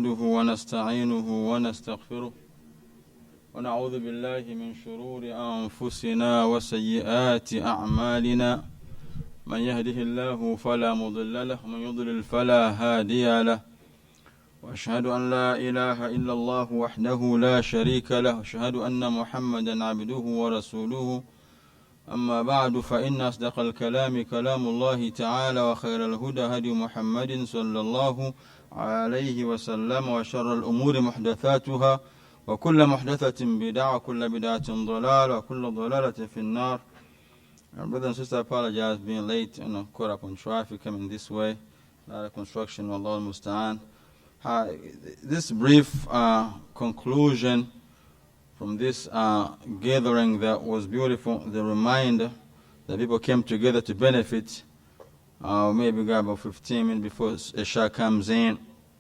نحمده ونستعينه ونستغفره ونعوذ بالله من شرور أنفسنا وسيئات أعمالنا من يهده الله فلا مضل له ومن يضلل فلا هادي له وأشهد أن لا إله إلا الله وحده لا شريك له وأشهد أن محمدا عبده ورسوله أما بعد فإن أصدق الكلام كلام الله تعالى وخير الهدى هدي محمد صلى الله عليه وسلم وشر الأمور محدثاتها وكل محدثة بدعة وكل بدعة ضلالة وكل ضلالة في النار. Brothers and sisters, I apologize being late and caught up on traffic coming this way. A lot of construction, Allah al-Musta'an. This brief conclusion from this gathering that was beautiful, the reminder that people came together to benefit. Maybe got about 15 minutes before Isha comes in.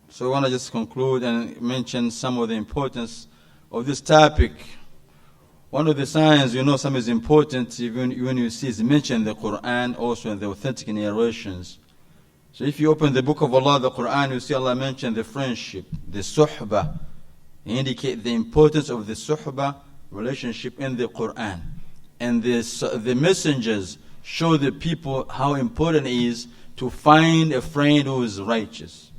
So I want to just conclude and mention some of the importance of this topic. One of the signs you know something is important even when you see it's mentioned in the Quran, also in the authentic narrations. So if you open the book of Allah, the Quran, you see Allah mention the friendship, the suhbah. Indicate the importance of the suhbah relationship in the Quran. And the messengers show the people how important it is to find a friend who is righteous.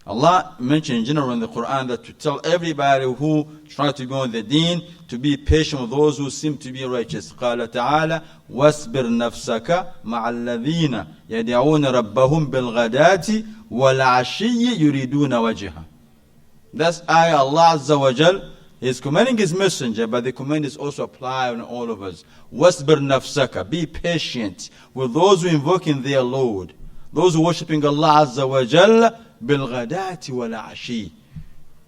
Allah mentioned in general in the Quran that to tell everybody who try to go in the deen to be patient with those who seem to be righteous. قال تعالى واصبر نفسك مع الذين يدعون ربهم بالغداة والعشي يريدون وجهه. That's ayah Allah Azza wa Jal is commanding His messenger, but the command is also applied on all of us. وَاسْبِرْ نَفْسَكَ. Be patient with those who invoking their Lord, those who worshipping Allah Azza wa Jal بِالْغَدَاةِ وَالْعَشِيِّ.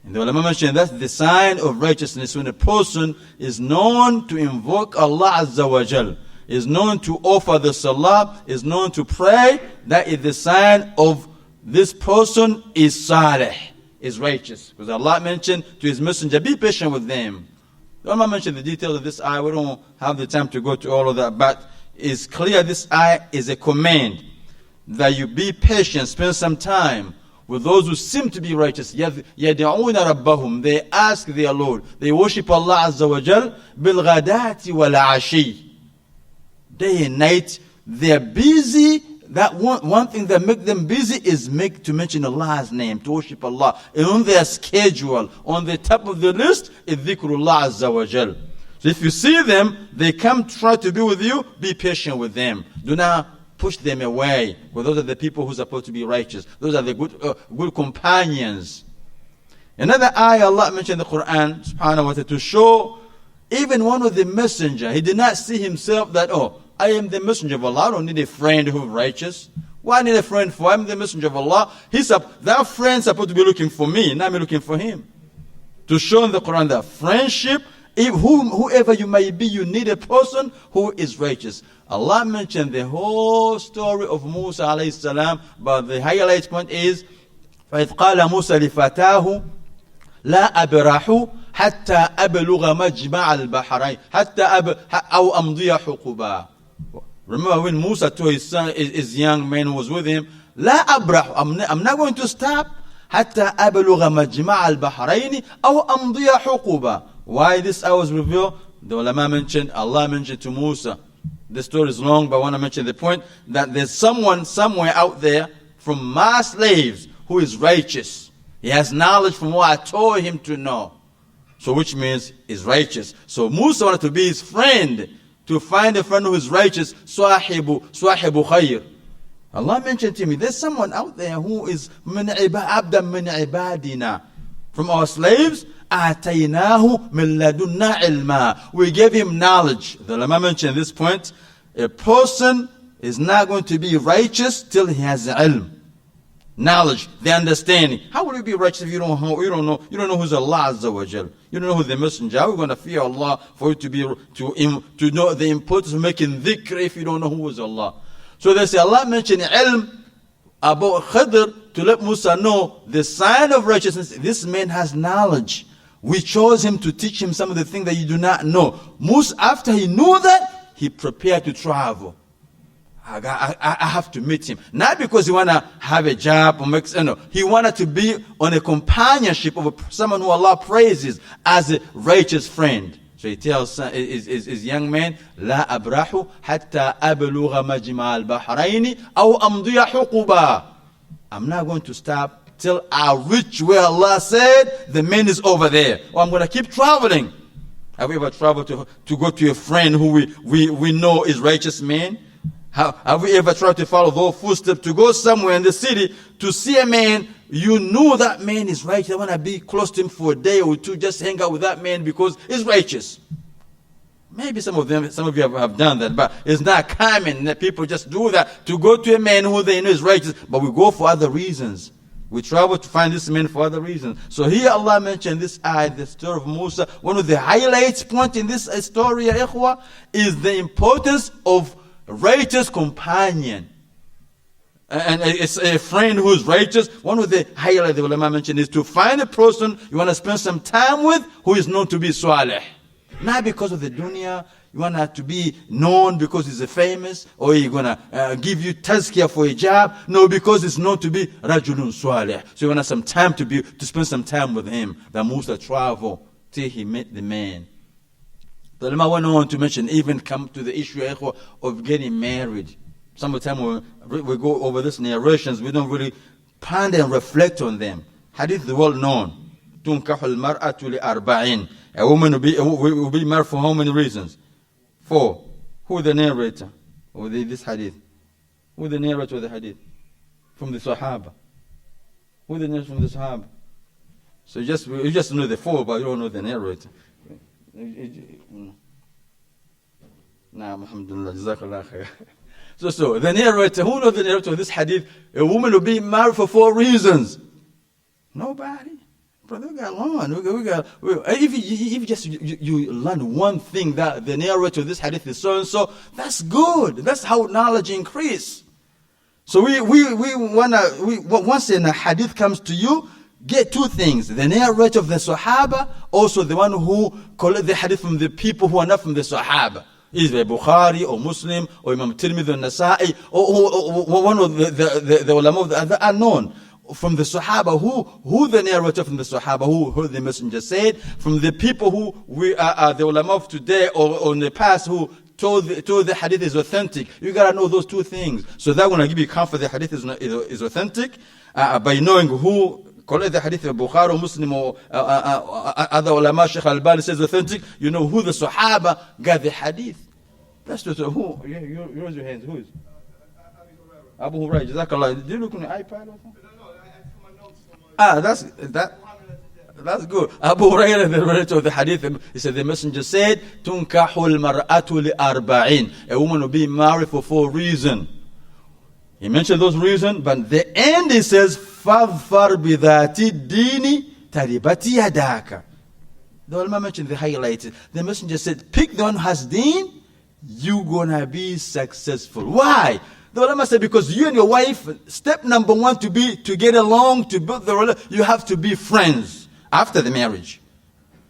And the ulama mentioned that's the sign of righteousness when a person is known to invoke Allah Azza wa Jal, is known to offer the salah, is known to pray. That is the sign of this person is salih, is righteous. Because Allah mentioned to His messenger, be patient with them. The ulama mentioned the details of this ayah. We don't have the time to go to all of that, but it's clear this ayah is a command that you be patient, spend some time with those who seem to be righteous. يَدْعُونَ رَبَّهُمْ. They ask their Lord. They worship Allah Azza wa Jal بِالْغَدَاةِ وَالْعَشِيِّ. Day and night, they're busy. That one thing that make them busy is to mention Allah's name, to worship Allah. And on their schedule, on the top of the list, is dhikrullah Azza wa Jal. So if you see them, they come try to be with you, be patient with them. Do not push them away. Well, those are the people who are supposed to be righteous. Those are the good companions. Another ayah Allah mentioned in the Quran, subhanahu wa ta'ala, to show even one of the messenger, he did not see himself that, I am the messenger of Allah. I don't need a friend who is righteous. Why I need a friend for? I'm the messenger of Allah. That friend supposed to be looking for me, not me looking for him. To show in the Quran that friendship, whoever you may be, you need a person who is righteous. Allah mentioned the whole story of Musa alayhi salam, but the highlight point is فَإِذْ قَالَ مُوسَى لِفَتَاهُ لَا أَبْرَحُ حَتَّى أَبْلُغَ مَجْمَعَ الْبَحْرَيْنِ حَتَّى أَوْ أَمْضِيَ حُقُبًا. Remember when Musa told his son, his young man who was with him, لا أبرح, I'm not going to stop حتى أبلغ مجمع البحرين أو أمضي حقوبا. Why this I was revealed? The ulama mentioned, Allah mentioned to Musa. The story is long, but I want to mention the point that there's someone somewhere out there from my slaves who is righteous. He has knowledge from what I told him to know. So which means is righteous. So Musa wanted to be his friend, to find a friend who is righteous. Swahibu khayr. Allah mentioned to me, there's someone out there who is abdan min ibadina. From our slaves, آتَيْنَاهُ مِنْ لَدُنَّا عِلْمًا. We gave him knowledge. The ulama mentioned this point. A person is not going to be righteous till he has ilm, knowledge, the understanding. How will you be righteous if you don't know who's Allah Azza wa Jal? You don't know who the messenger. How are you going to fear Allah for you to know the importance of making dhikr if you don't know who is Allah? So they say Allah mentioned ilm about Khidr to let Musa know the sign of righteousness. This man has knowledge. We chose him to teach him some of the things that you do not know. Musa, after he knew that, he prepared to travel. I have to meet him. Not because he want to have a job or make, no. He wanted to be on a companionship of someone who Allah praises as a righteous friend. So he tells his young man, لا أبرح حتى أبلغ مجمع البحرين أو أمضي حقبا. I'm not going to stop till I reach where Allah said the man is over there. Or I'm going to keep traveling. Have we ever traveled to go to a friend who we know is righteous man? Have we ever tried to follow those footsteps to go somewhere in the city to see a man? You know that man is righteous. I want to be close to him for a day or two, just hang out with that man because he's righteous. Maybe some of you have done that, but it's not common that people just do that to go to a man who they know is righteous, but we go for other reasons. We travel to find this man for other reasons. So here Allah mentioned this ayah, the story of Musa. One of the highlights point in this story, ya ikhwa, is the importance of righteous companion. And it's a friend who's righteous. One of the highlights the ulama mentioned is to find a person you want to spend some time with who is known to be salih. Not because of the dunya, you want to be known because he's a famous, or you're going to give you tazkiyah for a job. No, because it's known to be rajulun salih. So you want some time to spend some time with him. That Musa traveled till he met the man. The ulama went on to mention, even come to the issue of getting married. Sometimes we go over these narrations, we don't really ponder and reflect on them. Hadith is well known. تُنْكَحُ الْمَرْأَةُ لِأَرْبَعِينَ. A woman will be married for how many reasons? 4. Who is the narrator of this hadith? Who is the narrator of the hadith? From the Sahaba. Who is the narrator from the Sahaba? So you just know the 4, but you don't know the narrator. Nah, alhamdulillah, jazakallah khair. So the narrator, who knows the narrator of this hadith? A woman will be married for 4 reasons. Nobody. Brother, we got long. If you learn one thing that the narrator of this hadith is so and so, that's good. That's how knowledge increase. So we once a hadith comes to you, get 2 things: the narrator of the Sahaba, also the one who collect the hadith from the people who are not from the Sahaba. Either Bukhari or Muslim or Imam Tirmidhi or Nasa'i or one of the ulama that are known from the Sahaba, who the narrator from the Sahaba, who heard the messenger said, from the people who we are the ulama of today or in the past who told the hadith is authentic. You gotta know those 2 things. So that gonna give you comfort the hadith is authentic by knowing who collect the hadith of Bukhari or Muslim or other ulama. Shaykh Al-Albani says authentic. You know who the Sahaba got the hadith. That's just who. You raise your hands. Who is? Abu Hurairah. Jazakallah. Did you look on the iPad or something? That's good. Abu Hurairah, the narrator of the hadith, he said the messenger said, "Tunkahul mar'atu li-arba'in." A woman will be married for 4 reasons. He mentioned those reasons, but the end he says, "Fadfar bidhati dini taribati yadaka." The ulama mentioned the highlights. The messenger said, pick the one who has deen, you're gonna be successful. Why? The ulama said, because you and your wife, step number 1 to get along, to build the relationship, you have to be friends after the marriage.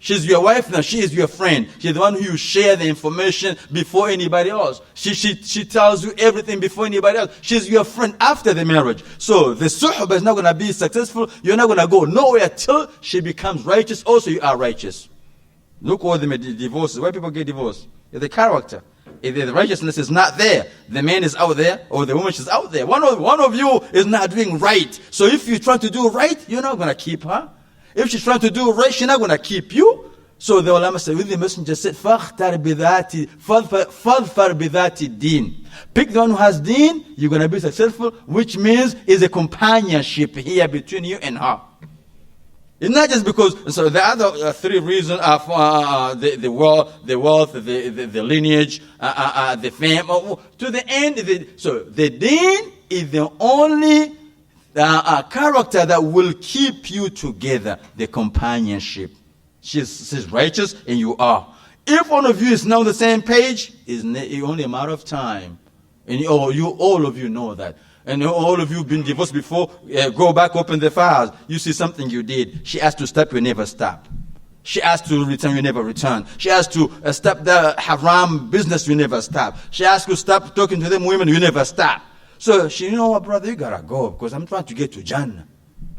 She's your wife now, she is your friend. She's the one who you share the information before anybody else. She tells you everything before anybody else. She's your friend after the marriage. So the suhbah is not going to be successful. You're not going to go nowhere till she becomes righteous. Also, you are righteous. Look what the divorces. Why people get divorced? It's the character. If the righteousness is not there, the man is out there or the woman is out there. One of you is not doing right. So if you try to do right, you're not going to keep her. If she's trying to do right, she's not going to keep you. So the ulama said, with the messenger said, فَاخْتَرْ بِذَاتِ فَاظْفَرْ بِذَاتِ deen. Pick the one who has deen, you're going to be successful, which means is a companionship here between you and her. It's not just because, so the other 3 reasons are for the wealth, the lineage, the fame, to the end. So the deen is the only character that will keep you together, the companionship. She's righteous and you are. If one of you is now on the same page, it's only a matter of time. And all of you know that. And all of you have been divorced before, go back, open the files. You see something you did. She asked to stop, you never stop. She asked to return, you never return. She asked to stop the haram business, you never stop. She asked to stop talking to them women, you never stop. So she, you know what, brother, you gotta go because I'm trying to get to Jannah.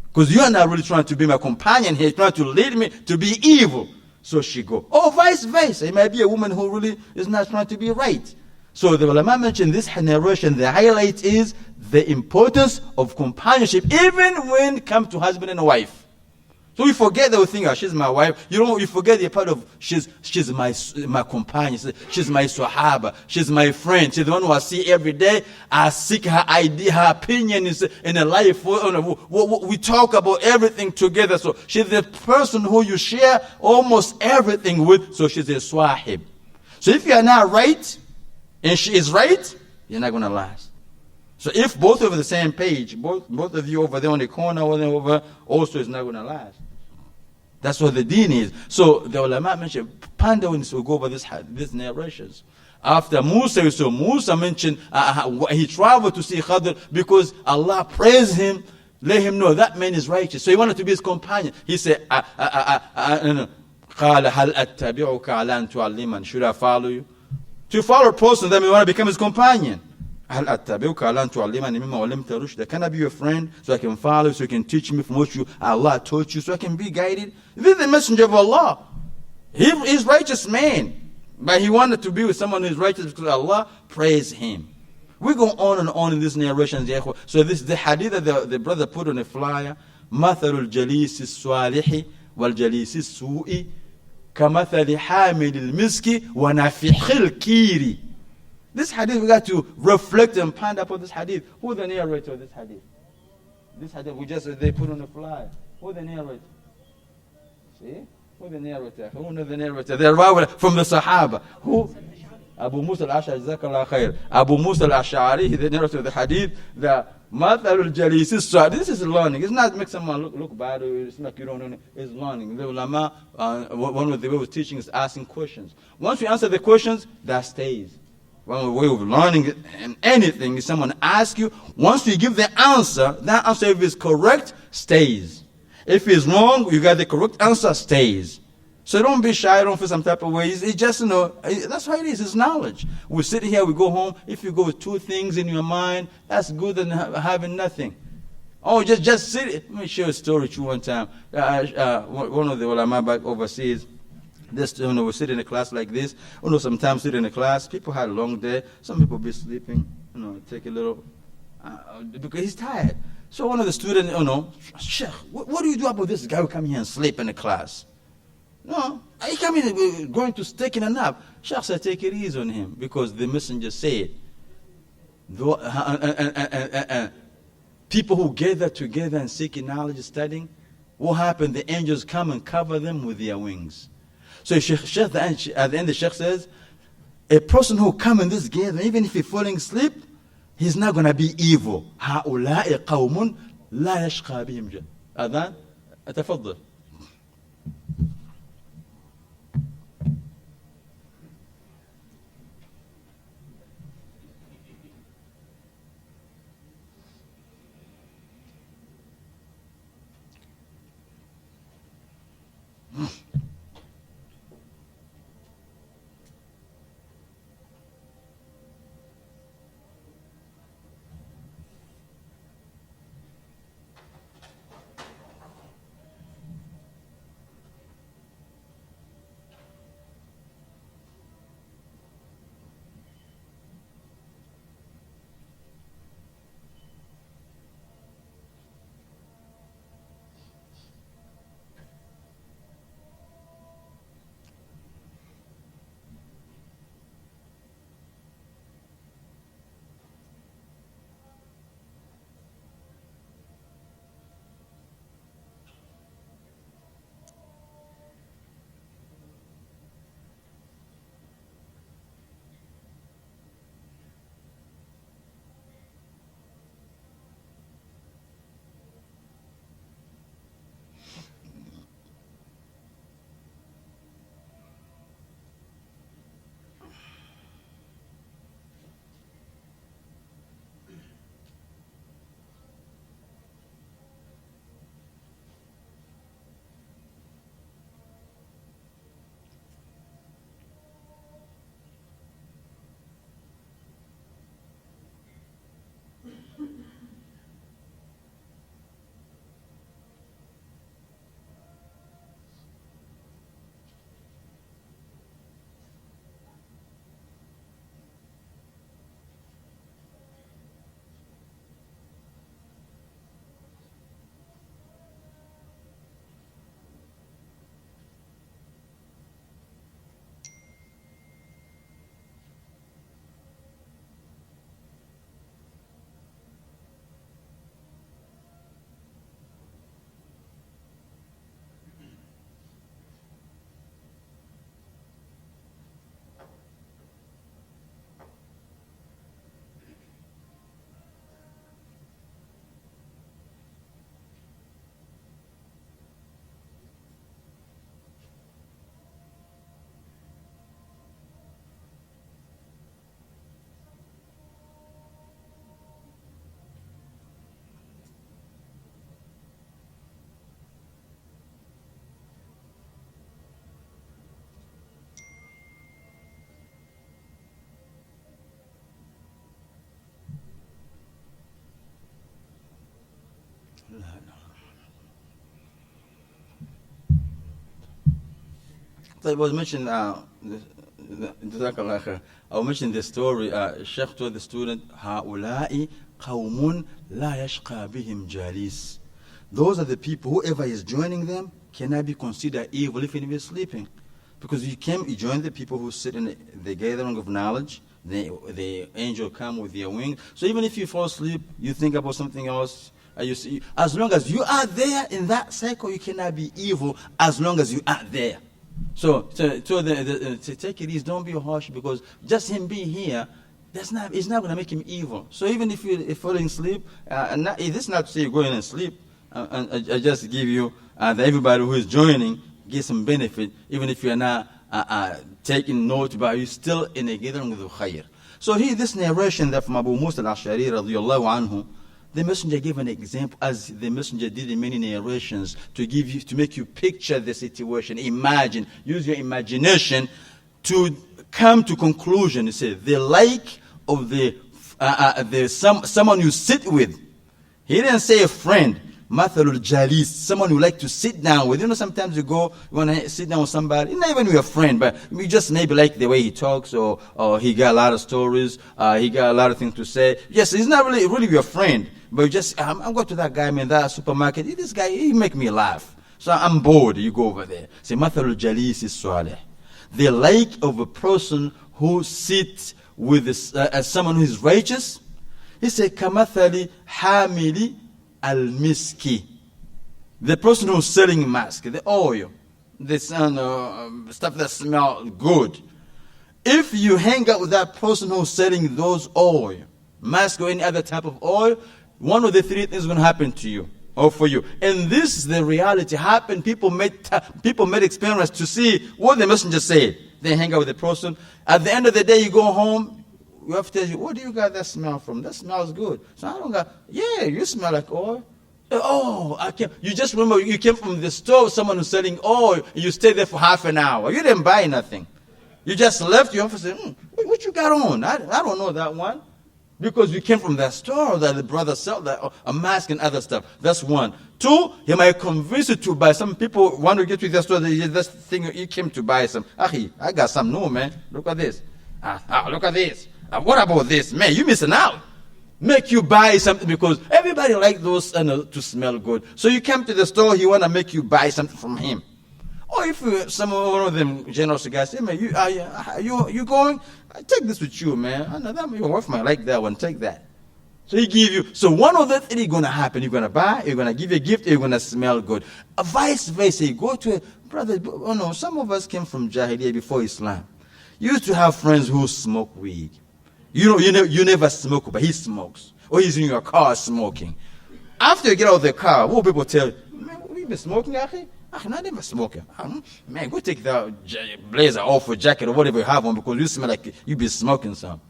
Because you are not really trying to be my companion here, trying to lead me to be evil. So she go. Or vice versa. It might be a woman who really is not trying to be right. So the ulama mentioned this narration, the highlight is the importance of companionship, even when it comes to husband and wife. So we forget that we think, oh, she's my wife. You forget the part of she's my companion. She's my sahaba. She's my friend. She's the one who I see every day. I seek her idea, her opinion is in a life. We talk about everything together. So she's the person who you share almost everything with. So she's a swahib. So if you are not right and she is right, you're not going to last. So if both of the same page, both of you over there on the corner, over, also is not going to last. That's what the deen is. So the ulama mentioned, ponder when we go over these narrations. After Musa, so Musa mentioned he traveled to see Khadr because Allah praised him, let him know that man is righteous. So he wanted to be his companion. He said, قال هل أتبعك على أن تعلمني? Should I follow you? To follow a person, then we want to become his companion. هل أتبعك على أن تعلمني مما علمت رشدا? Can I be your friend so I can follow, so you can teach me from what Allah taught you, so I can be guided? This is the messenger of Allah. He's righteous man. But he wanted to be with someone who is righteous because Allah praised him. We go on and on in these narrations. So this is the hadith that the brother put on a flyer. مثل الجليس الصالح والجليس السوء كمثل حامل المسك ونافخ الكير. This hadith, we got to reflect and ponder upon this hadith. Who the narrator of this hadith? This hadith, they put on the flyer. Who the narrator? See? Who the narrator? Who knows the narrator? The rawi from the Sahaba. Who? Abu Musa al-Ash'ari, Jazakallah khair. Abu Musa al-Ash'ari, the narrator of the hadith. The Mathal al-Jalis. This is learning. It's not make someone look bad or it's like you don't know. It's learning. The ulama, one of the way of teaching is asking questions. Once you answer the questions, that stays. One way of learning and anything is someone asks you, once you give the answer, that answer, if it's correct, stays. If it's wrong, you got the correct answer, stays. So don't be shy, don't feel some type of way. It's just, that's how it is, it's knowledge. We sit here, we go home. If you go with two things in your mind, that's good than having nothing. Oh, just sit. Let me share a story to you one time. One of the ulama back overseas, we sit in a class like this. Sometimes sit in a class, people had a long day. Some people be sleeping, take a little, because he's tired. So one of the students, Sheikh, what do you do about this guy who come here and sleep in the class? No, he come in going to take in a nap. Sheikh said, take it easy on him, because the messenger said, people who gather together and seek knowledge, studying, what happened? The angels come and cover them with their wings. So Sheikh, at the end, the Sheikh says, a person who come in this gathering, even if he's falling asleep, he's not going to be evil. هؤلاء قوم لا يشقى بهم جل. أذان أتفضل. I was mentioning, I will mention the story. Sheikh told the student, هؤلاء قوم لا يشقى بهم جالس. Those are the people, whoever is joining them cannot be considered evil if he is sleeping. Because you join the people who sit in the gathering of knowledge, the angel come with their wings. So even if you fall asleep, you think about something else, you see, as long as you are there in that cycle, you cannot be evil as long as you are there. So to take it easy, don't be harsh, because just him being here, it's not going to make him evil. So even if you're falling asleep, this is not to say you're going to sleep. I just give you that everybody who is joining get some benefit, even if you're not taking note, but you're still in a gathering with the khair. So here, this narration that from Abu Musa al-Ash'ari radiyallahu anhu, the messenger gave an example, as the messenger did in many narrations, to make you picture the situation. Imagine, use your imagination to come to conclusion. He said, the like of someone you sit with. He didn't say a friend. Mathalul Jalis, someone you like to sit down with. You know, sometimes you want to sit down with somebody, not even with a friend, but you just maybe like the way he talks, or he got a lot of stories, he got a lot of things to say. Yes, he's not really your friend, but you just, I'm going to that guy, man, that supermarket. This guy, he make me laugh. So I'm bored. You go over there. Say, Mathalul Jalis is Saleh. The like of a person who sits with someone who is righteous. He said, Kamathali Hamili Al-Miski, the person who's selling mask, the oil, the stuff that smells good. If you hang out with that person who's selling those oil, mask or any other type of oil, one of the three things is going to happen to you or for you. And this is the reality. People made experiments to see what the messenger said. They hang out with the person. At the end of the day, you go home. You have to tell you, what do you got that smell from? That smells good. So I don't got, yeah, you smell like oil. Oh, I can't. You just remember you came from the store, someone who's selling oil, and you stayed there for half an hour. You didn't buy nothing. You just left. You have to say, what you got on? I don't know that one. Because you came from that store that the brother sold, that, a mask and other stuff. That's one. Two, he might convince you to buy. Some people want to get to the store, that's the thing, you came to buy some. Ahi, I got some. No, man. Look at this. Look at this. What about this? Man, you missing out. Make you buy something because everybody likes those to smell good. So you come to the store, he want to make you buy something from him. Or if one of them generous guys say, man, you going? Take this with you, man. I know that your wife might like that one. Take that. So he give you. So one of the things is going to happen. You're going to buy, you're going to give a gift, you're going to smell good. Vice versa. You go to a brother. Oh no, some of us came from Jahiliyyah before Islam. You used to have friends who smoke weed. You never smoke, but he smokes. Or he's in your car smoking. After you get out of the car, what will people tell you? Man, we been smoking, Akhi? I never smoking. Man, go take that blazer off or jacket or whatever you have on because you smell like you be smoking some.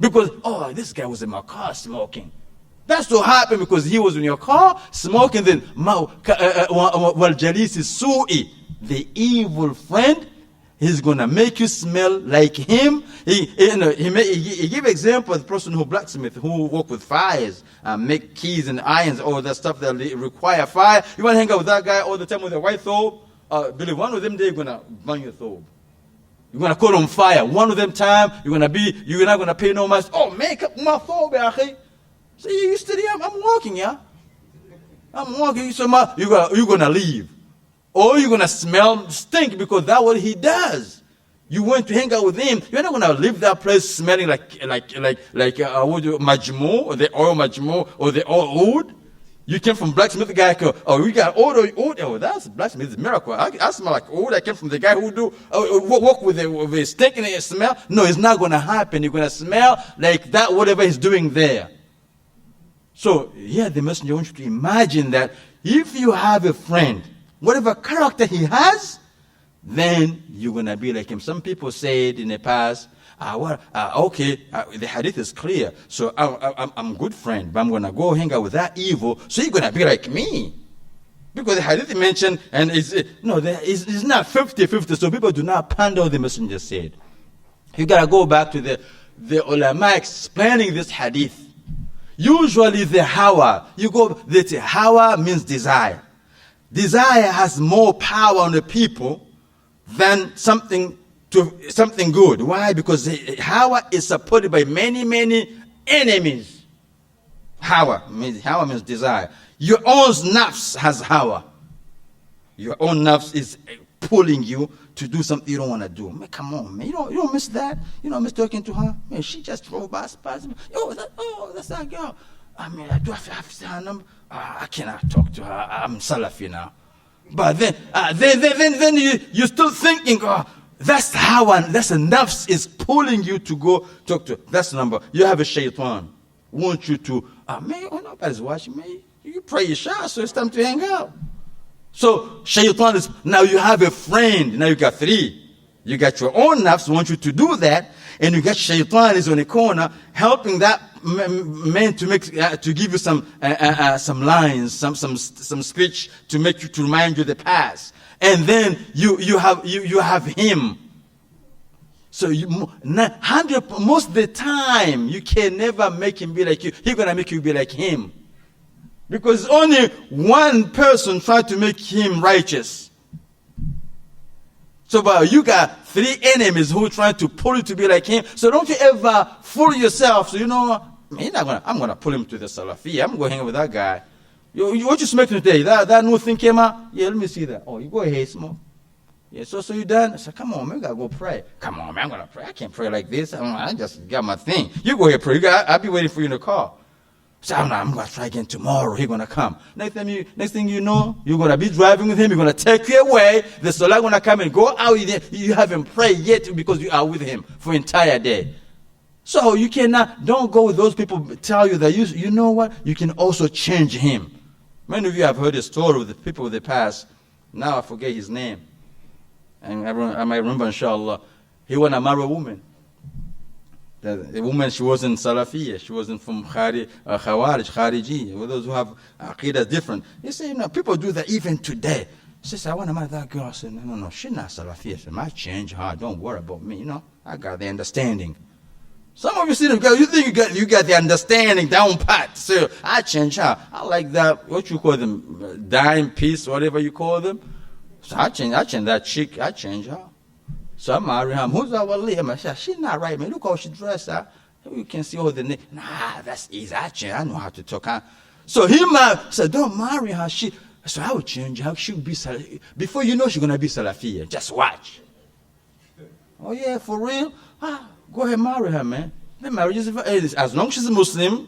Because, this guy was in my car smoking. That's what happened because he was in your car smoking. Then, wal jalis su'i, the evil friend, he's going to make you smell like him. He gave example of the person who blacksmith, who work with fires, make keys and irons, all that stuff that require fire. You want to hang out with that guy all the time with a white thobe? Believe one of them day, you're going to burn your thobe. You're going to call on fire. One of them time, you're not going to pay no much. Oh, make up my thobe, akhi. So you steady, I'm walking, yeah? I'm walking, so you're going to leave. Or you're going to stink because that's what he does. You went to hang out with him. You're not going to leave that place smelling like majmu, or the oil majmu, or the oil oud. You came from blacksmith guy. We got oud. Oh, that's blacksmith's miracle. I smell like oud. I came from the guy who work with a stinking smell. No, it's not going to happen. You're going to smell like that, whatever he's doing there. So, the messenger wants you to imagine that if you have a friend, whatever character he has, then you're going to be like him. Some people said in the past, the hadith is clear, so I'm a good friend, but I'm going to go hang out with that evil, so you're going to be like me. Because the hadith mentioned, and it's not 50-50, so people do not ponder what the messenger said. You got to go back to the ulama explaining this hadith. Usually the hawa, the hawa means desire. Desire has more power on the people than something good. Why? Because the hawa is supported by many, many enemies. Hawa means desire. Your own nafs has hawa. Your own nafs is pulling you to do something you don't want to do. Man, come on, man. You don't miss that. You don't miss talking to her. Man, she just drove past. That's that girl. I mean, do I have to say her number? I cannot talk to her. I'm Salafi now. But then you're still thinking, that's hawa. That's a nafs is pulling you to go talk to her. That's the number. You have a shaitan. Want you to, man, nobody's watching me. You pray your shah, so it's time to hang out. So shaitan is, now you have a friend. Now you got three. You got your own nafs want you to do that, and you got shaitan is on the corner helping that man to give you some lines, some speech to make you, to remind you of the past, and then you have him. So most of the time you can never make him be like you. He's gonna make you be like him. Because only one person tried to make him righteous. So but you got three enemies who try to pull you to be like him. So don't you ever fool yourself. So I'm gonna pull him to the Salafi. I'm going to hang out with that guy. What you smoking today? That new thing came out? Yeah, let me see that. Oh, you go ahead, smoke. Yeah, so you done? I said, come on, man, we gotta go pray. Come on, man, I'm gonna pray. I can't pray like this. I just got my thing. You go ahead, pray. I'll be waiting for you in the car. So I'm going to try again tomorrow. He's going to come. Next thing you know, you're going to be driving with him. You're going to take you away. The Salah going to come and go out. You haven't prayed yet because you are with him for entire day. So you don't go with those people tell you that you know what? You can also change him. Many of you have heard a story with the people of the past. Now I forget his name. And I might remember, inshallah. He wanted to marry a woman. The woman, she wasn't Salafiyya, she wasn't from Khawarij, Khariji, those who have aqidah different. You say, people do that even today. She said, I want to marry that girl. I said, no, she's not Salafiyya. She might change her. Don't worry about me. I got the understanding. Some of you see them girls, you think you got the understanding down pat. So I change her. I like that, what you call them, dime piece, whatever you call them. So I change that chick, I change her. So I marry him. Who's our wali? I said, she's not right, man. Look how she dressed. You can see all the name. Nah, that's easy. I know how to talk. So he said, don't marry her. So I will change her. She will be Salafi. Before you know, she's going to be Salafiyya. Just watch. Oh, yeah, for real? Go ahead and marry her, man. The marriage is, as long as she's a Muslim,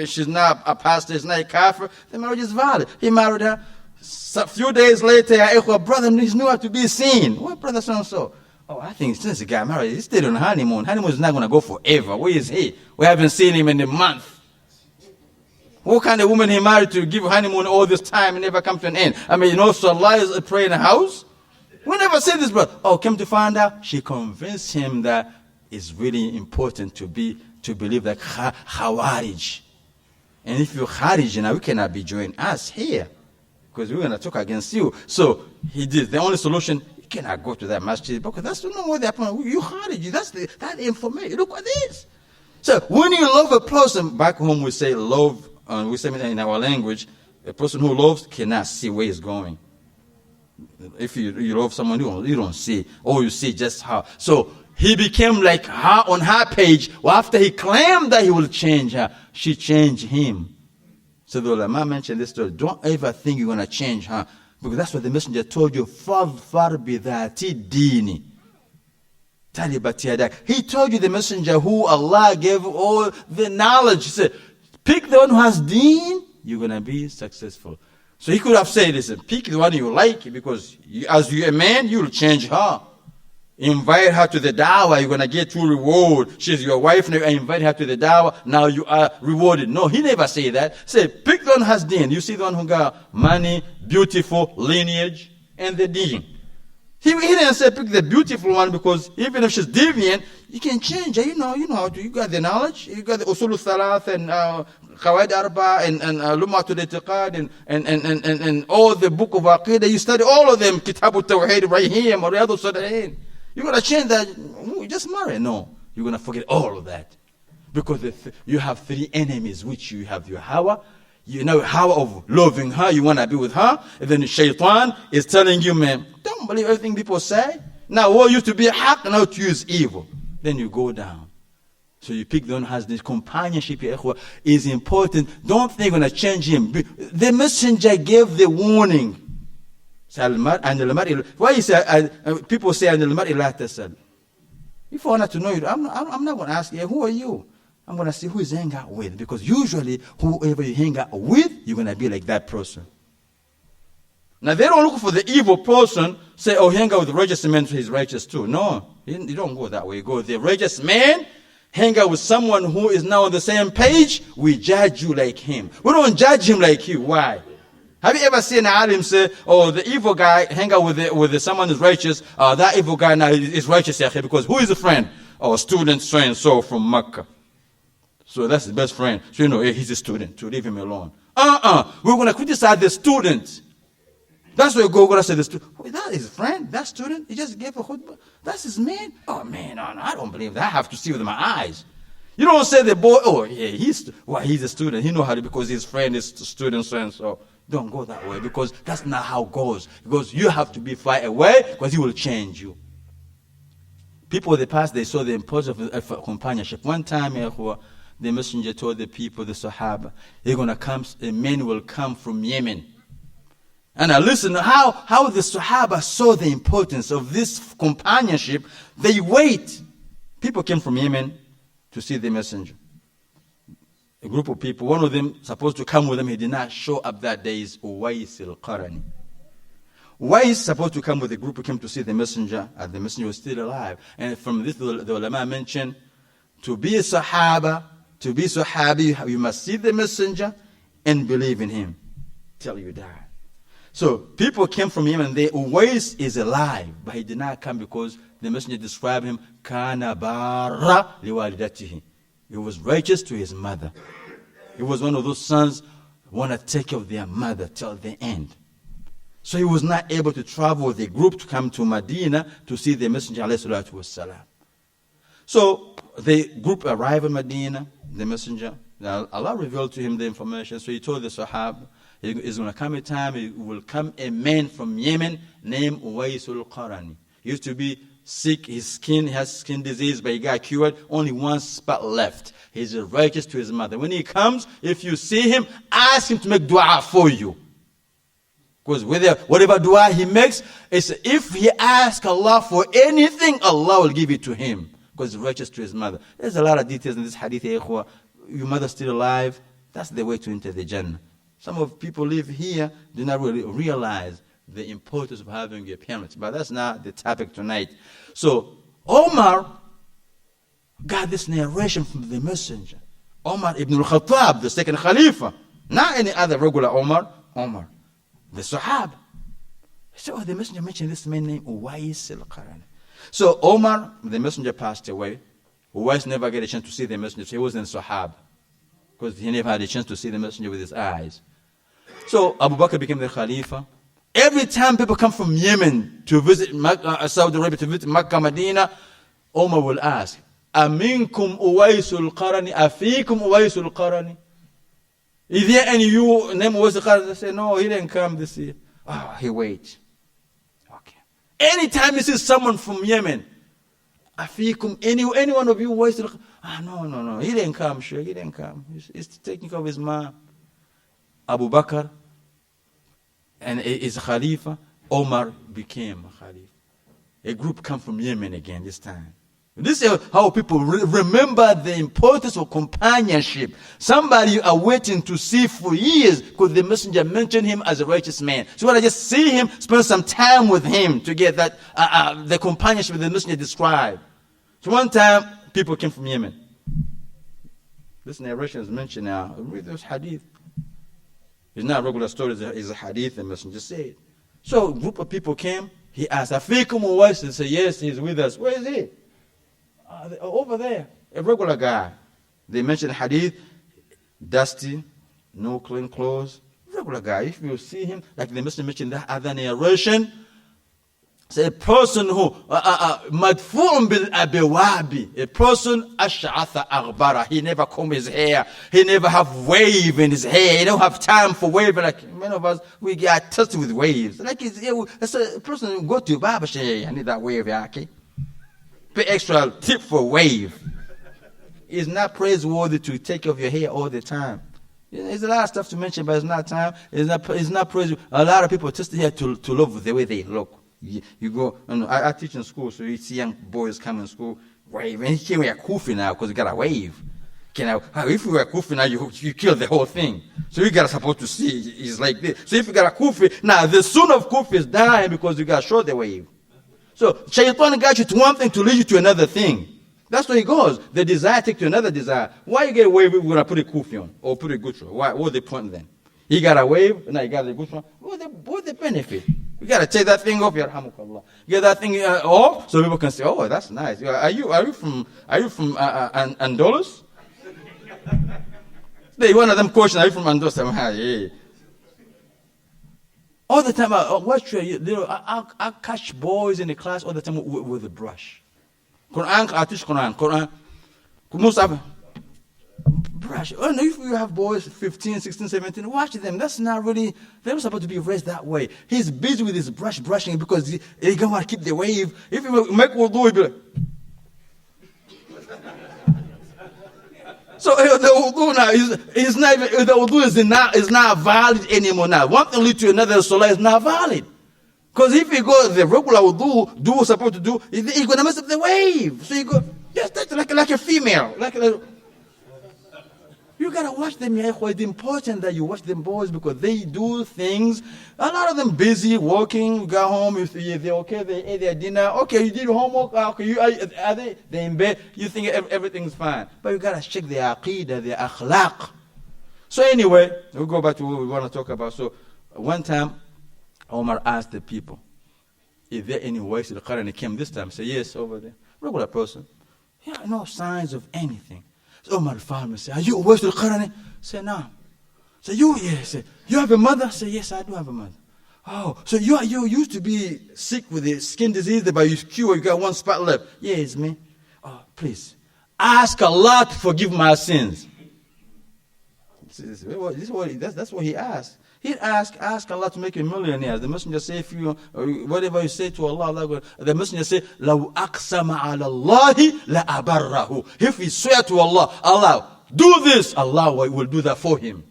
she's not a pastor, she's not a kafir, the marriage is valid. He married her. A few days later, brother needs nowhere to be seen. What brother so-and-so? Oh, I think since the guy married, he's still on honeymoon. Honeymoon is not going to go forever. Where is he? We haven't seen him in a month. What kind of woman he married to give honeymoon all this time and never come to an end? So Allah is praying in the house? We never said this, brother. Oh, came to find out, she convinced him that it's really important to believe that Khawarij. And if you're Kharij, now we cannot be joining us here. Because we're going to talk against you. So he did. The only solution, you cannot go to that masjid because that's not what happened. You Khariji. That's that information. Look at this. So when you love a person, back home we say love, we say in our language, a person who loves cannot see where he's going. If you love someone, you don't see. Or you see just how. So he became like her on her page. Well, after he claimed that he will change her, she changed him. So the ulama mentioned this story. Don't ever think you're going to change her. Because that's what the messenger told you. فَظْفَرْ بِذَاتِ الدِّينِ تَلِبَتْ يَدَكَ. He told you, the messenger who Allah gave all the knowledge. He said, pick the one who has deen, you're going to be successful. So he could have said, listen, pick the one you like, because as you're a man, you'll change her. Invite her to the dawah, you're going to get true reward. She's your wife, now invite her to the dawah, now you are rewarded. No, he never say that. Say, pick the one who has deen. You see the one who got money, beautiful, lineage, and the deen. He didn't say pick the beautiful one, because even if she's deviant, you can change her. You know how to. You got the knowledge. You got the usul thalath and qawaid arba and lumatul itiqad and all the book of aqidah. You study all of them. Kitab al-Tawheed, Rahim, or Riyadh al-Salihin. You're going to change that. You just marry. No. You're going to forget all of that. Because you have three enemies, which you have your Hawa. You know Hawa of loving her, you want to be with her. And then the shaitan is telling you, man, don't believe everything people say. Now what used to be haq, now to use evil. Then you go down. So you pick the one who has this companionship is important. Don't think you're going to change him. The messenger gave the warning. Why you say, people say, if I want to know you, I'm not going to ask you, who are you? I'm going to see who is hanging out with. Because usually, whoever you hang out with, you're going to be like that person. Now, they don't look for the evil person, say, oh, hang out with the righteous man, so he's righteous too. No, you don't go that way. You go, the righteous man, hang out with someone who is now on the same page, we judge you like him. We don't judge him like you. Why? Have you ever seen an alim say, oh, the evil guy hang out with someone who's righteous, that evil guy now is righteous, because who is a friend? Oh, student so-and-so from Mecca. So that's his best friend. So he's a student, to leave him alone. We're going to criticize the student. That's where we're going to say the student. Wait, that is his friend, that student, he just gave a khutbah. That's his man? Oh man, no, I don't believe that. I have to see with my eyes. You don't say the boy, oh yeah, he's a student. He knows how to, because his friend is a student, so. Don't go that way, because that's not how it goes. Because you have to be far away, because he will change you. People in the past, they saw the importance of companionship. One time, the messenger told the people, the Sahaba, a man will come from Yemen. And now listen, how the Sahaba saw the importance of this companionship. They wait. People came from Yemen to see the messenger. A group of people, one of them supposed to come with them, he did not show up that day, is Uwais al-Qarani. Uwais supposed to come with a group who came to see the messenger, and the messenger was still alive. And from this, the ulama mentioned, to be a Sahaba, to be Sahabi, you must see the messenger and believe in him till you die. So people came from him, and Uwais is alive, but he did not come because the messenger described him, Kana barra liwalidatihi. He was righteous to his mother. He was one of those sons who want to take care of their mother till the end. So he was not able to travel with a group to come to Medina to see the messenger, alayhi salatu wassalam. So the group arrived in Medina, the messenger. Now Allah revealed to him the information. So he told the Sahaba, there's going to come a time, it will come a man from Yemen named Uwais al-Qarani. He used to be sick, his skin has skin disease, but he got cured, only one spot left. He's righteous to his mother. When he comes, if you see him, ask him to make dua for you. Because whatever dua he makes, it's if he asks Allah for anything, Allah will give it to him. Because he's righteous to his mother. There's a lot of details in this hadith. Your mother's still alive, that's the way to enter the Jannah. Some of people live here, do not really realize the importance of having your parents. But that's not the topic tonight. So, Omar got this narration from the messenger. Omar ibn al-Khattab, the second Khalifa. Not any other regular Omar. Omar, the Sahaba. So the messenger mentioned this man named Uwais al-Qarani. So Omar, the messenger passed away. Uwais never get a chance to see the messenger. So he was in Sahaba. Because he never had a chance to see the messenger with his eyes. So Abu Bakr became the Khalifa. Every time people come from Yemen to visit Saudi Arabia, to visit Makkah, Medina, Omar will ask, Aminkum Uwais al-Qarani, Afikum Uwais al-Qarani? Is there any you name Uwais al-Qarani? They say, no, he didn't come this year. He waits. Okay. Anytime you see someone from Yemen, Afikum, any one of you Uwais al-Qarani? No, he didn't come, sure, he didn't come. He's taking care of his mom. Abu Bakr and is Khalifa. Omar became a Khalifa. A group come from Yemen again this time. This is how people remember the importance of companionship. Somebody you are waiting to see for years because the messenger mentioned him as a righteous man. So when I just see him, spend some time with him to get that the companionship the messenger described. So one time, people came from Yemen. This narration is mentioned now. Read this hadith. It's not a regular story, it's a hadith the messenger said. So a group of people came. He asked, Afikum Uwais? They said, yes, he's with us. Where is he? Over there. A regular guy. They mentioned hadith, dusty, no clean clothes. Regular guy. If you see him, like the messenger mentioned that other narration, So a person who madfu'un bil abiwabi, a person ash'atha aghbara, he never comb his hair, he never have wave in his hair, he don't have time for wave. Like many of us, we get touched with waves. Like it's a person who go to barber shop, I need that wave, yeah, okay? Pay extra tip for wave. It's not praiseworthy to take off your hair all the time. There's a lot of stuff to mention, but it's not time. It's not praiseworthy. A lot of people just here to love the way they look. You go, and I teach in school, so you see young boys come in school, wave, and he can't wear a kufi now because you got a wave. If you wear a kufi now, you kill the whole thing. So you got supposed to see it's like this. So if you got a kufi, now the son of kufi is dying because you got to show the wave. So shaitan got you to one thing to lead you to another thing. That's where it goes. The desire take to another desire. Why you get a wave if we're going to put a kufi on or put a gutra? What's the point then? He got a wave, now you got the gutra. What's the benefit? You got to take that thing off, yarhamukallah. Get that thing off so people can say, oh, that's nice. Are you from Andalus? One of them question, are you from Andalus? Yeah. All the time, I catch boys in the class all the time with a brush. I teach Quran. Brush. Oh, no, if you have boys 15, 16, 17, watch them. That's not really, they're not supposed to be raised that way. He's busy with his brushing because he don't want to keep the wave. If you make wudu, he'll be like. So the wudu now is not even, the wudu is not valid anymore now. One thing leads to another, the salah is not valid. Because if you go the regular wudu, do what's supposed to do, you're going to mess up the wave. So you go, just like a female. You got to watch them, it's important that you watch them boys because they do things. A lot of them busy, working, you go home, they're okay, they ate their dinner. Okay, you did your homework, okay, are they in bed, you think everything's fine. But you got to check their aqidah, their akhlaq. So anyway, we'll go back to what we want to talk about. So one time, Omar asked the people, is there any voice in the Quran? He came this time, say yes, over there. Regular person. Yeah, no signs of anything. So Omar farmer said, are you aware of the Quran? Say no. Say you, yes. Say, you have a mother? Say yes, I do have a mother. Oh, so you used to be sick with a skin disease, but you cure, you got one spot left. Yeah, it's me. Oh, please. Ask Allah to forgive my sins. That's what he asked. He'd ask Allah to make you millionaires. The messenger say, if you whatever you say to Allah, the messenger say, "Law aqsama ala Allahi la abarrahu." If he swear to Allah, Allah do this, Allah will do that for him.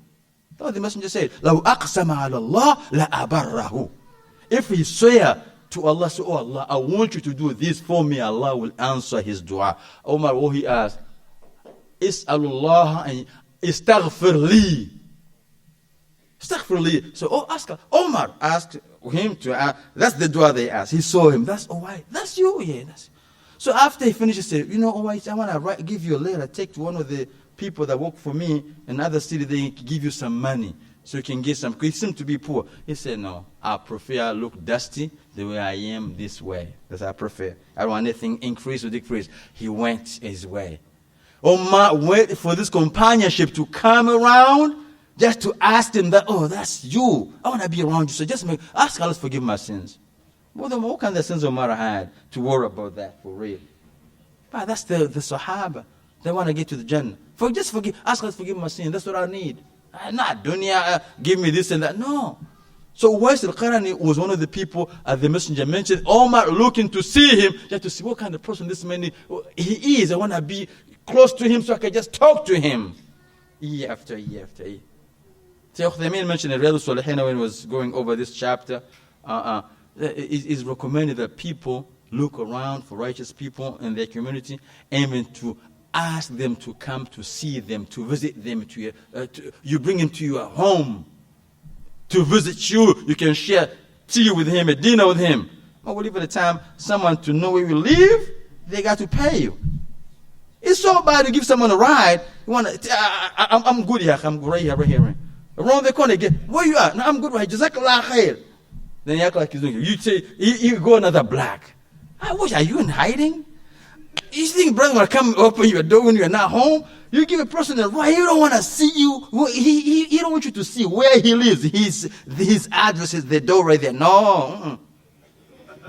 That's what the messenger said. "Law aqsama ala Allah la abarrahu." If he swear to Allah, say, "Oh Allah, I want you to do this for me," Allah will answer his dua. Omar, what he asked, "Is'alullah and istaghfir li." So Omar asked him to ask. That's the dua they asked. He saw him. That's why. That's you. Yeah. So after he finished, he said, I want to give you a letter. Take to one of the people that work for me in another city. They can give you some money so you can get some. He seemed to be poor. He said, no, I prefer look dusty the way I am this way. That's what I prefer. I don't want anything increase or decrease. He went his way. Omar waited for this companionship to come around. Just to ask them that, oh, that's you. I want to be around you. So just ask Allah to forgive my sins. What kind of sins Omar had to worry about that for real? But that's the Sahaba. They want to get to the Jannah. Just forgive. Ask Allah to forgive my sins. That's what I need. Not dunya, give me this and that. No. So Uwais al-Qarani was one of the people, as the messenger mentioned, Omar looking to see him, just to see what kind of person this man he is. I want to be close to him so I can just talk to him. Year after year after year. Shaykh Uthaymeen mentioned in Riyadh al-Salihin when he was going over this chapter, is recommended that people look around for righteous people in their community, aiming to ask them to come to see them, to visit them. You bring him to your home to visit you. You can share tea with him, a dinner with him. But what if at the time someone to know where you live, they got to pay you? It's so bad to give someone a ride. You want I'm good here. I'm right here. Around the corner again. Where you are? No, I'm good right here. Jazakallah khair. Then you act like he's doing it. You say, you go another black. Are you in hiding? You think brother will come open your door when you're not home? You give a person a ride. He don't want to see you. He don't want you to see where he lives. His address is the door right there. No.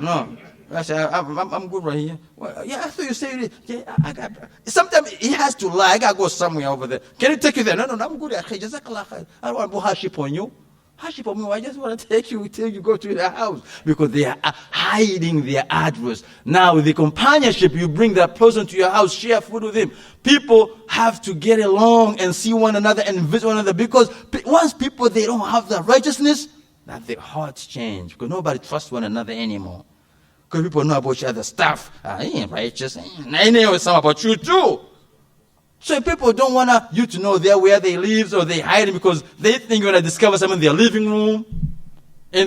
No. I said, I'm good right here. Well, yeah, I thought you said, yeah, I got. Sometimes he has to lie. I got to go somewhere over there. Can he take you there? No, I'm good. Jazakallah khair. I don't want to put hardship on you. Hardship on me. I just want to take you till you go to the house. Because they are hiding their address. Now, with the companionship, you bring that person to your house, share food with him. People have to get along and see one another and visit one another. Because once people, they don't have the righteousness, that their hearts change. Because nobody trusts one another anymore. Because people know about each other's stuff. He ain't righteous. I know something about you too. So people don't want you to know where they live, or they hide it because they think you're going to discover something in their living room,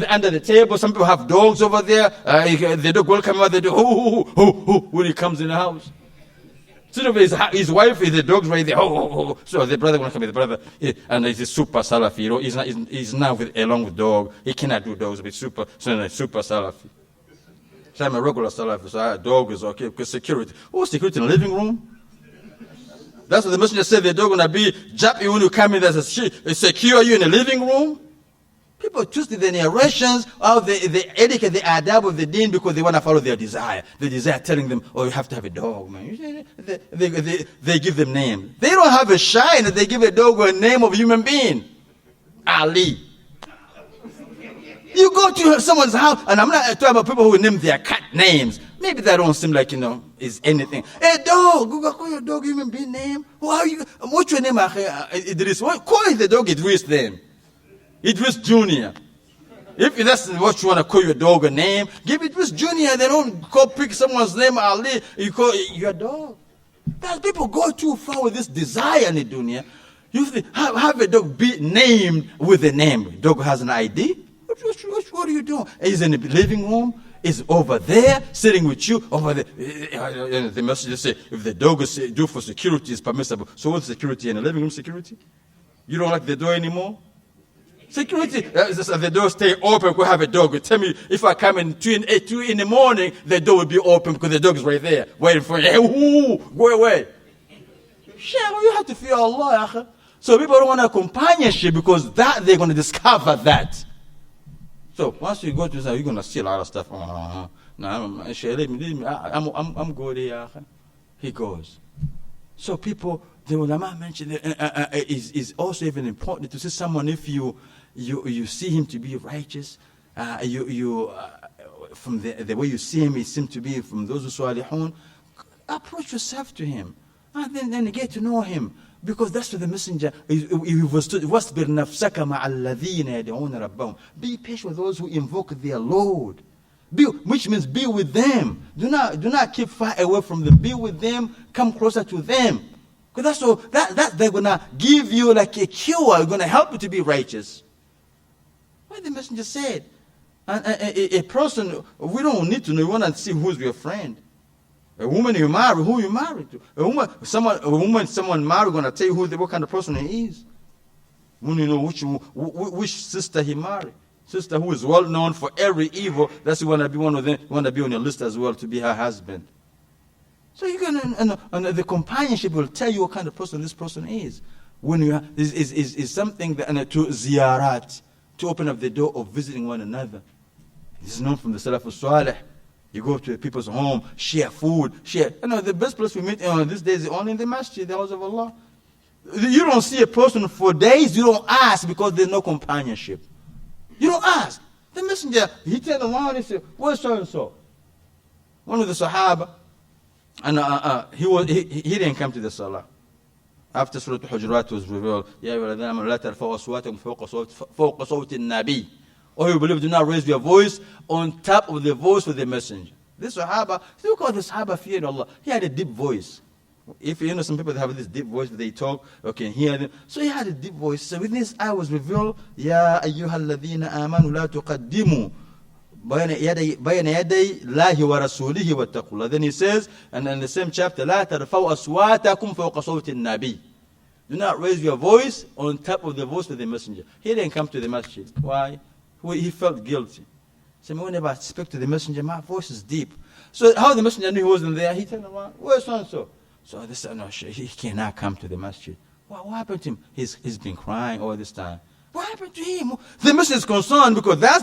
under the table. Some people have dogs over there. The dog will come out. They do when he comes in the house. So his wife is the dog's right there. So the brother will come with the brother, and he's a super Salafi. He's now along with dog. He cannot do dogs, but super Salafi. So I'm a regular Salafi, so a dog is okay because security. Security in the living room? That's what the messenger said. The dog gonna be jappy when you come in. There's secure you in the living room. People twist the narrations of the etiquette, the adab of the deen because they want to follow their desire. The desire telling them, oh, you have to have a dog, man. They give them names. They don't have a shine. They give a dog a name of a human being. Ali. You go to someone's house, and I'm not talking about people who name their cat names. Maybe that don't seem like, is anything. Hey, dog, go call your dog human being name. What's your name? Idris. Call the dog Idris then. Idris Jr. If that's what you want to call your dog a name, give Idris Jr. They don't pick someone's name Ali. You call it your dog. That people go too far with this desire in the dunya. You have a dog be named with a name. Dog has an ID. What are you doing? He's in the living room. He's over there, sitting with you. Over there. The messenger say, if the dog is due for security, is permissible. So what's security in the living room? Security? You don't like the door anymore? Security. The door stay open. Go have a dog. Tell me if I come in 2 in the morning, the door will be open because the dog is right there waiting for you. Hey, go away. Well, you have to fear Allah. So people don't want a companionship because that they're going to discover that. So once you go to that, you're going to see a lot of stuff. No, I'm good here. He goes. So people, the ulama mentioned is also even important to see someone if you see him to be righteous, from the way you see him, he seems to be from those who salihun. Approach yourself to him, and then get to know him. Because that's what the messenger was to. Be patient with those who invoke their Lord. Which means be with them. Do not keep far away from them. Be with them. Come closer to them. Because that's they're gonna give you like a cure. They're gonna help you to be righteous. What the messenger said. A person, we don't need to know. We want to see who's your friend. A woman you marry, who you married to. A woman someone married, going to tell you what kind of person he is. When you know which sister he married. Sister who is well known for every evil, that's you want to be one of them. You want to be on your list as well to be her husband. So you can, and the companionship will tell you what kind of person this person is. When you is something that to ziyarat, to open up the door of visiting one another. This is known from the Salaf al-Salih. You go to people's home, share food, share. The best place we meet these days is only in the masjid, the house of Allah. You don't see a person for days, you don't ask because there's no companionship. You don't ask. The messenger, he turned around and said, where's so-and-so? One of the Sahaba, and he didn't come to the Salah. After Surah Al-Hujurat was revealed, يَا أَيُّهَا الَّذِينَ آمَنُوا لَا تَرْفَعُوا أَصْوَاتَكُمْ فَوْقَ صَوْتِ النَّبِيِّ. Or you believe, do not raise your voice on top of the voice of the messenger. This Sahaba, look how the Sahaba feared Allah. He had a deep voice. If you know some people that have this deep voice, they talk, you can hear them. So he had a deep voice. So with this ayah was revealed, يَا أَيُّهَا الَّذِينَ آمَنُوا لَا تُقَدِّمُوا بَيْنَ يَدَيْ اللَّهِ وَرَسُولِهِ وَاتَّقُوا اللَّهَ. Then he says, and in the same chapter, لَا تَرْفَوْا أَصْوَاتَكُمْ فَوْقَ صَوْتِ النَّبِيِّ. Do not raise your voice on top of the voice of the messenger. He didn't come to the masjid. Why? He felt guilty. So whenever I speak to the messenger, my voice is deep. So how the messenger knew he wasn't there? He turned around, where's so-and-so? So they said, no, he cannot come to the masjid. What happened to him? He's been crying all this time. What happened to him? The Muslim is concerned because that's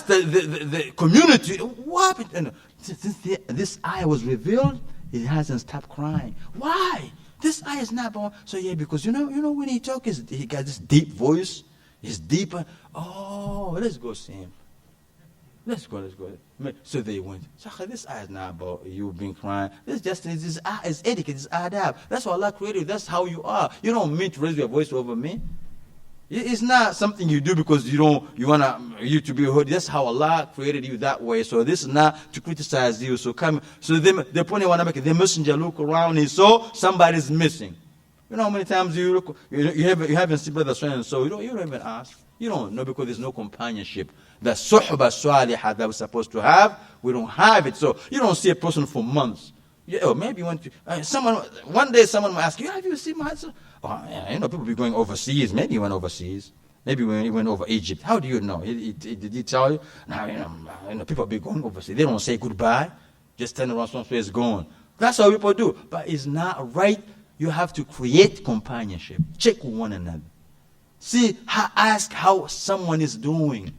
the community. What happened? And since this ayah was revealed, he hasn't stopped crying. Why? This ayah is not born. So yeah, because you know when he talks, he got this deep voice. He's deeper. Oh, let's go see him. Let's go. So they went. This ayah is not about you being crying. This just is etiquette, it's adab. That's what Allah created you. That's how you are. You don't mean to raise your voice over me. It's not something you do because you want you to be heard. That's how Allah created you that way. So this is not to criticize you. So the point I want to make, the messenger look around, he saw somebody's missing. You know how many times you look, you haven't seen brother so you don't even ask. You don't know because there's no companionship. The suhba salihah that we're supposed to have, we don't have it. So you don't see a person for months. Or maybe one day someone might ask you, have you seen my son? Oh, yeah, people be going overseas. Maybe he went overseas. Maybe when he went over Egypt. How do you know? Did he tell you? No, people be going overseas. They don't say goodbye. Just turn around, someone is gone. That's how people do. But it's not right. You have to create companionship. Check one another. See, ask how someone is doing.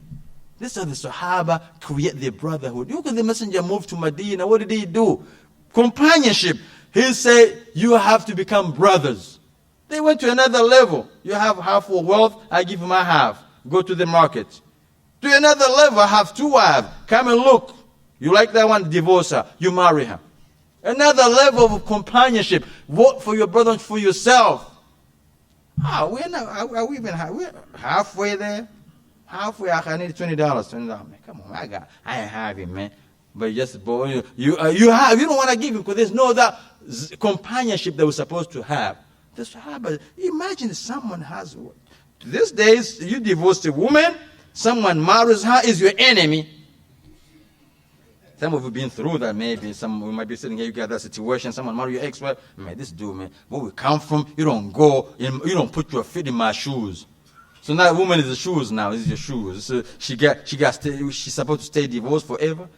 This is how the Sahaba create their brotherhood. Look at the messenger moved to Medina. What did he do? Companionship. He said, you have to become brothers. They went to another level. You have half for wealth, I give you my half. Go to the market. To another level, I have 2 wives. Come and look. You like that one? Divorce her. You marry her. Another level of companionship. Work for your brother and for yourself. We're halfway there. Halfway, I need $20. $20. Man, come on, I ain't have it, man. But you don't want to give it because there's no other companionship that we're supposed to have. The Sahaba, imagine someone has, these days, you divorce a woman, someone marries her, is your enemy. Some of you have been through that maybe. We might be sitting here, you got that situation, someone marry your ex-wife. Man, this dude, man, where we come from, you don't go, you don't put your feet in my shoes. So now the woman is the shoes now, this is your shoes. So she's supposed to stay divorced forever.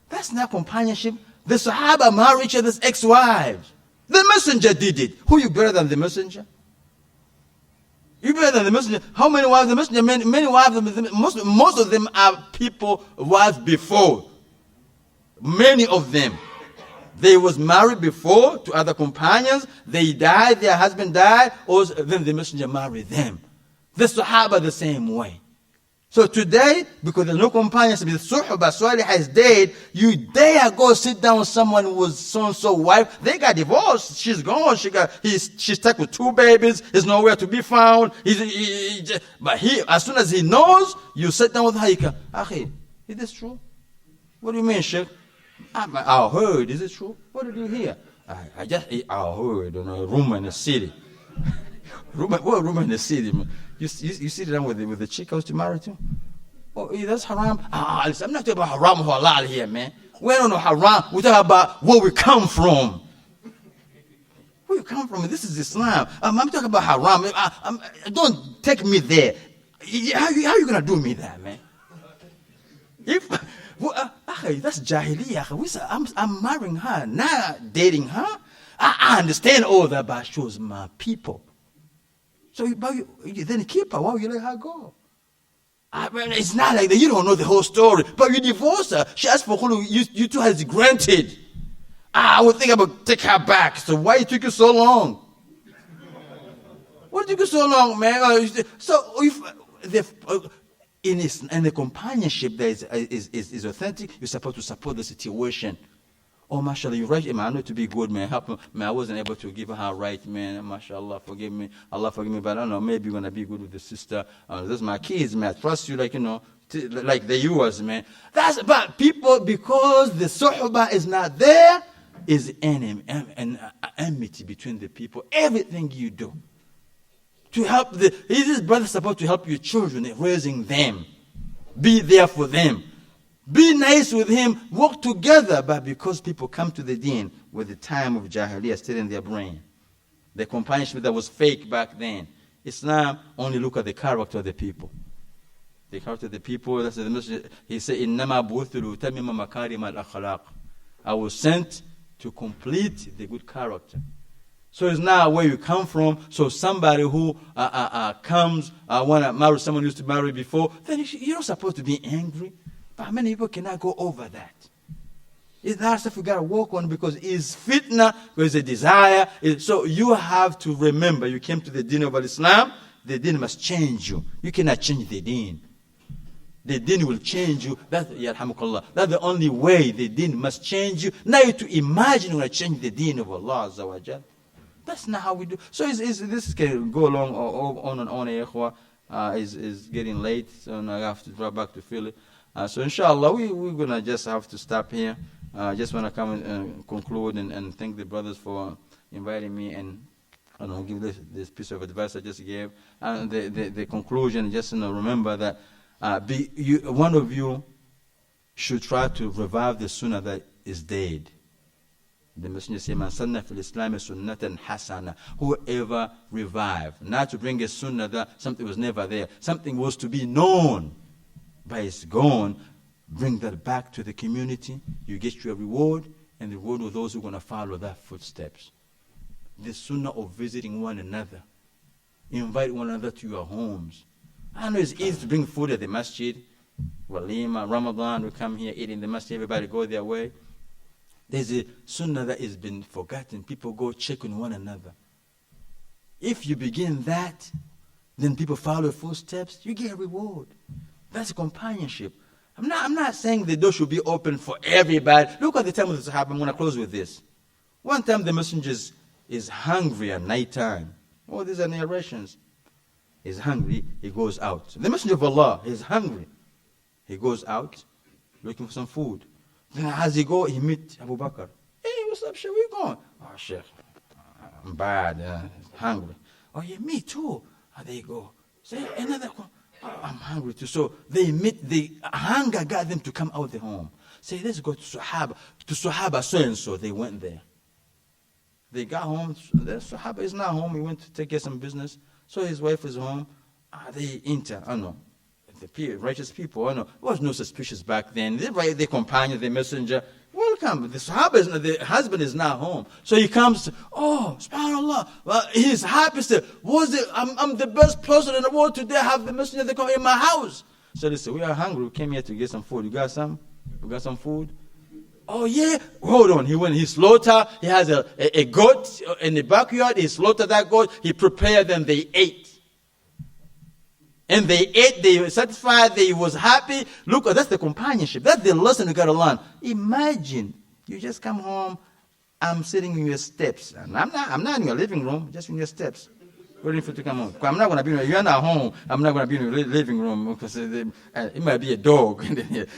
That's not companionship. The Sahaba marry each other's ex-wives. The messenger did it. Who you better than the messenger? You better than the messenger. How many wives the messenger? Many wives. Most of them are people wives before. Many of them. They was married before to other companions. They died. Their husband died. Or then the messenger married them. The Sahaba the same way. So today, because there's no companionship, the suhba salihah is dead, you dare go sit down with someone who was so-and-so wife. They got divorced. She's gone. She's stuck with 2 babies. He's nowhere to be found. But as soon as he knows, you sit down with her. Akhi, is this true? What do you mean, Sheikh? I heard. Is it true? What did you hear? I heard on a rumor in the city. What rumor in the city, man? You sit down with the chick I was to marry to? Oh, yeah, that's haram. Listen, I'm not talking about haram or halal here, man. We don't know haram. We're talking about where we come from. Where you come from? This is Islam. I'm talking about haram. Don't take me there. How you going to do me that, man? That's jahiliyyah. I'm marrying her, not dating her. I understand all that, but she was my people. So you then keep her. Why would you let her go? It's not like that. You don't know the whole story. But you divorce her. She asked for khulu. You two has granted. I would think about take her back. So why it took you so long? What took you so long, man? So if in the companionship that is authentic, you're supposed to support the situation. Oh, mashallah, you're right, man. I know to be good, man. Help me. Man, I wasn't able to give her right, man. Mashallah, forgive me. Allah forgive me. But I don't know, maybe you're going to be good with the sister. Those are my kids, man. I trust you, like they're yours, man. But people, because the suhbah is not there, is enmity between the people. Everything you do. To help this brother supposed to help your children in raising them. Be there for them. Be nice with him, work together. But because people come to the deen with the time of Jahiliyyah still in their brain, the companionship that was fake back then, Islam only look at the character of the people. The character of the people, that's the message. He said, إِنَّمَا بُوثُلُ تَمِّمَ مَكَارِمَ الْأَخْلَاقِ I was sent to complete the good character. So it's not where you come from. So somebody who comes, want to marry someone who used to marry before, then you're not supposed to be angry. But many people cannot go over that. It's that stuff you got to work on because it's fitna, because it's a desire. So you have to remember, you came to the deen of Islam, the deen must change you. You cannot change the deen. The deen will change you. That's the only way the deen must change you. Now you to imagine you're going to change the deen of Allah Azza wa Jal. That's not how we do. So this can go along on and on. Ikhwa. Is getting late, so I have to drive back to Philly. So inshallah, we're going to just have to stop here. I just want to come and conclude and thank the brothers for inviting me and give this piece of advice I just gave. And the conclusion, just remember that one of you should try to revive the sunnah that is dead. The Messenger said, "Man sanna fil Islam sunnatan hasana." Whoever revived, not to bring a sunnah that something was never there, something was to be known, but it's gone. Bring that back to the community. You get your reward, and the reward of those who are going to follow that footsteps. The sunnah of visiting one another, invite one another to your homes. I know it's easy to bring food at the masjid. Walima, Ramadan, we come here, eat in the masjid, everybody go their way. There's a sunnah that has been forgotten. People go check on one another. If you begin that, then people follow your footsteps, you get a reward. That's companionship. I'm not saying the door should be open for everybody. Look at the time of the Sahaba. I'm going to close with this. One time the messenger is hungry at night time. Oh, these are narrations. He's hungry, he goes out. The Messenger of Allah is hungry. He goes out looking for some food. Then as he go, he meet Abu Bakr. Hey, what's up, Sheikh? Where you going? Oh, Sheikh, I'm bad, hungry. Oh, yeah, me too. And they go. Say another one. Oh, I'm hungry too. So they meet, the hunger got them to come out the home. Say, let's go to Sahaba so-and-so. They went there. They got home. The Sahaba is not home. He went to take care of some business. So his wife is home. They enter. I know. The righteous people. I know. There was no suspicious back then. The companion, the messenger. Welcome. The Sahaba, the husband is not home. So he comes. Oh, subhanAllah. Well, he's happy. Said, I'm the best person in the world today. I have the messenger that come in my house. So they said, we are hungry. We came here to get some food. You got some? You got some food? Oh, yeah. Hold on. He slaughtered. He has a goat in the backyard. He slaughtered that goat. He prepared them. They ate. And they ate. They were satisfied. They was happy. Look, that's the companionship. That's the lesson you got to learn. Imagine you just come home. I'm sitting in your steps. And I'm not in your living room. Just in your steps. Waiting for you to come home. I'm not going to be in your, you're not home. I'm not going to be in your living room because it might be a dog.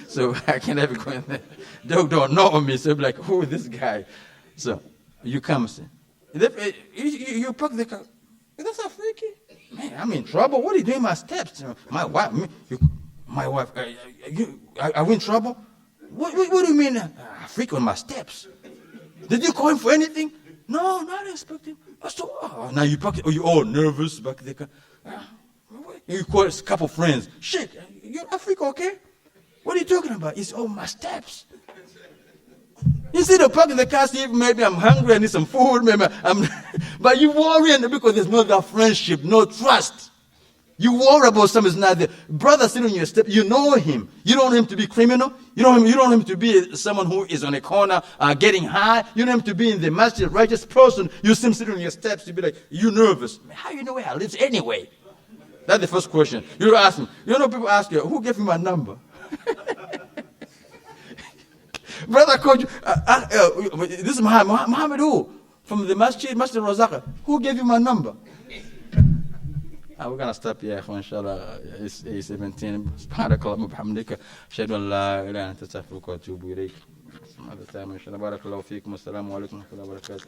So I can't ever go in there. Dog don't know me. So I'm like, who is this guy? So you come. You park the car. That's Afriqi. Man, I'm in trouble. What are you doing in my steps? My wife. Are we in trouble? What do you mean? Afriqi on my steps. Did you call him for anything? No, not expecting. So, now you park it. Oh, you're all nervous back there. You call a couple friends. Shit, you're Africa, okay? What are you talking about? It's my steps. Instead of parking the car, see if maybe I'm hungry, I need some food, maybe but you worry because there's no that friendship, no trust. You worry about something's not there. Brother sitting on your step, you know him. You don't want him to be criminal. You don't want him to be someone who is on a corner getting high. You don't want him to be in the masjid, righteous person. You see him sitting on your steps, you be like, you nervous. How you know where I live anyway? That's the first question. You ask me. You know people ask you, who gave you my number? Brother called you. This is Muhammad who? From the Masjid Ar-Razzaaq. Who gave you my number? We're going to stop here, inshallah. It's 8:17. Subhanakallah bihamdika. Ashhadu an la ilaha illa anta astaghfiruka wa atubu ilayk. Some other time, inshallah. Barakallahu feekum. Assalamu alaikum wa rahmatullahi wa barakatuh.